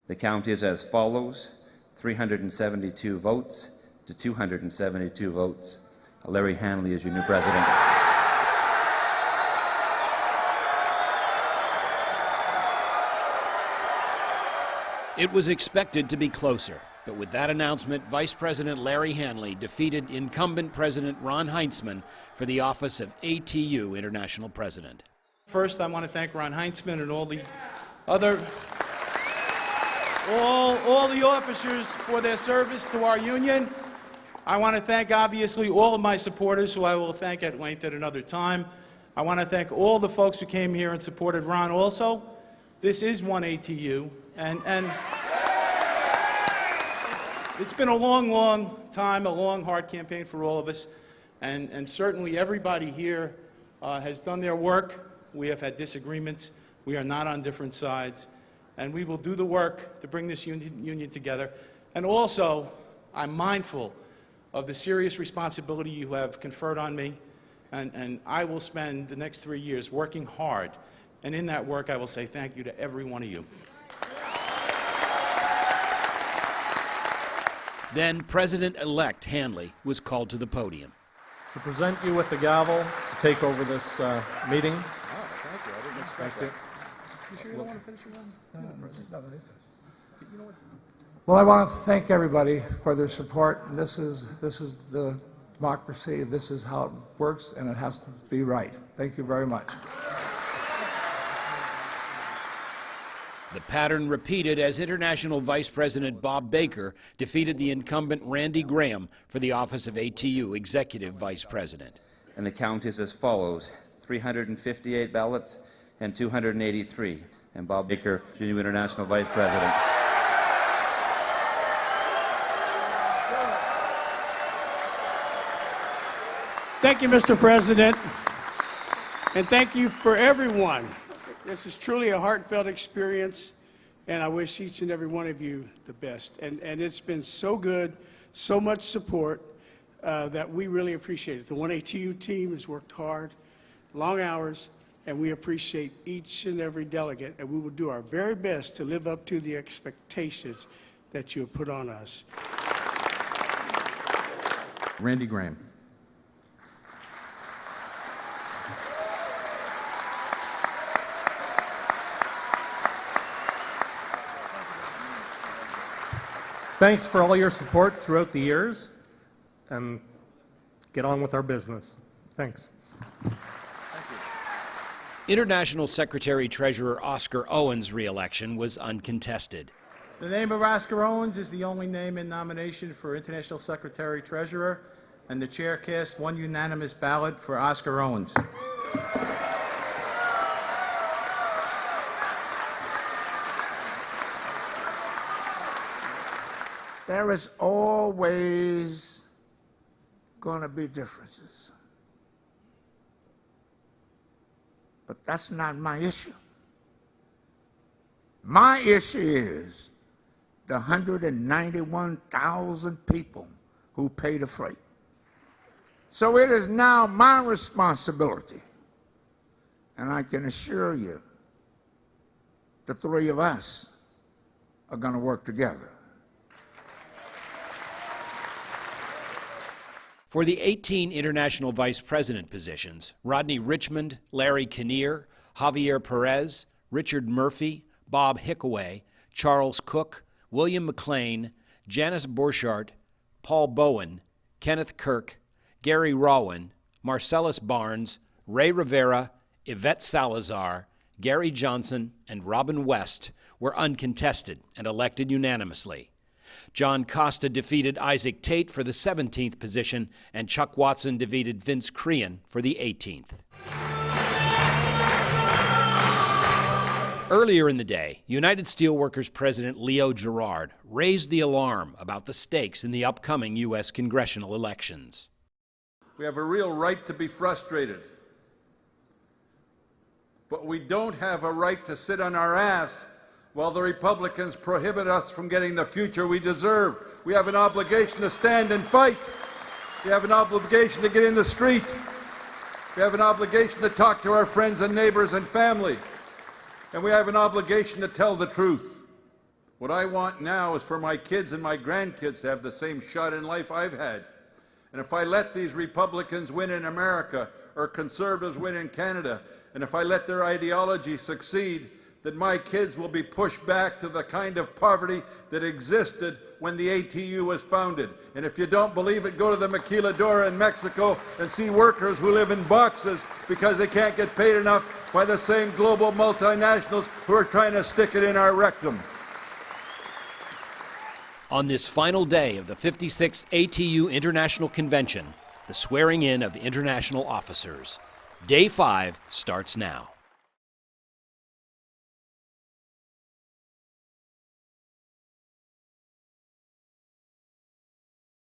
The count is as follows: 372 votes to 272 votes. Larry Hanley is your new president. It was expected to be closer, but with that announcement, Vice President Larry Hanley defeated incumbent President Ron Heintzman for the office of ATU International President. First, I want to thank Ron Heintzman and all the other all the officers for their service to our union. I want to thank, obviously, all of my supporters, who I will thank at length at another time. I want to thank all the folks who came here and supported Ron also. This is one ATU, and it's been a long, long time, a long, hard campaign for all of us, and certainly everybody here has done their work. We have had disagreements. We are not on different sides, and we will do the work to bring this union together. And also, I'm mindful of the serious responsibility you have conferred on me, and I will spend the next 3 years working hard, and in that work I will say thank you to every one of you. Then President-elect Hanley was called to the podium. To present you with the gavel to take over this meeting. Oh, thank you. I didn't expect that. You sure you don't want to finish your run? No, they finish. You know what? Well, I want to thank everybody for their support. This is the democracy. This is how it works, and it has to be right. Thank you very much. The pattern repeated as International Vice President Bob Baker defeated the incumbent Randy Graham for the office of ATU Executive Vice President. And the count is as follows: 358 ballots and 283. And Bob Baker, your new International Vice President. Thank you, Mr. President, and thank you for everyone. This is truly a heartfelt experience, and I wish each and every one of you the best. And it's been so good, so much support that we really appreciate it. The 1ATU team has worked hard, long hours, and we appreciate each and every delegate, and we will do our very best to live up to the expectations that you have put on us. Randy Graham. Thanks for all your support throughout the years, and get on with our business. Thanks. International Secretary-Treasurer Oscar Owens' re-election was uncontested. The name of Oscar Owens is the only name in nomination for International Secretary-Treasurer, and the chair cast one unanimous ballot for Oscar Owens. There is always going to be differences. But that's not my issue. My issue is the 191,000 people who pay the freight. So it is now my responsibility, and I can assure you, the three of us are going to work together. For the 18 international vice president positions, Rodney Richmond, Larry Kinnear, Javier Perez, Richard Murphy, Bob Hickaway, Charles Cook, William McLean, Janice Borchardt, Paul Bowen, Kenneth Kirk, Gary Rowan, Marcellus Barnes, Ray Rivera, Yvette Salazar, Gary Johnson, and Robin West were uncontested and elected unanimously. John Costa defeated Isaac Tate for the 17th position, and Chuck Watson defeated Vince Crean for the 18th. Earlier in the day, United Steelworkers President Leo Gerard raised the alarm about the stakes in the upcoming U.S. congressional elections. We have a real right to be frustrated, but we don't have a right to sit on our ass while the Republicans prohibit us from getting the future we deserve. We have an obligation to stand and fight. We have an obligation to get in the street. We have an obligation to talk to our friends and neighbors and family. And we have an obligation to tell the truth. What I want now is for my kids and my grandkids to have the same shot in life I've had. And if I let these Republicans win in America, or conservatives win in Canada, and if I let their ideology succeed, then my kids will be pushed back to the kind of poverty that existed when the ATU was founded. And if you don't believe it, go to the Maquiladora in Mexico and see workers who live in boxes because they can't get paid enough by the same global multinationals who are trying to stick it in our rectum. On this final day of the 56th ATU International Convention, the swearing in of international officers. Day 5 starts now.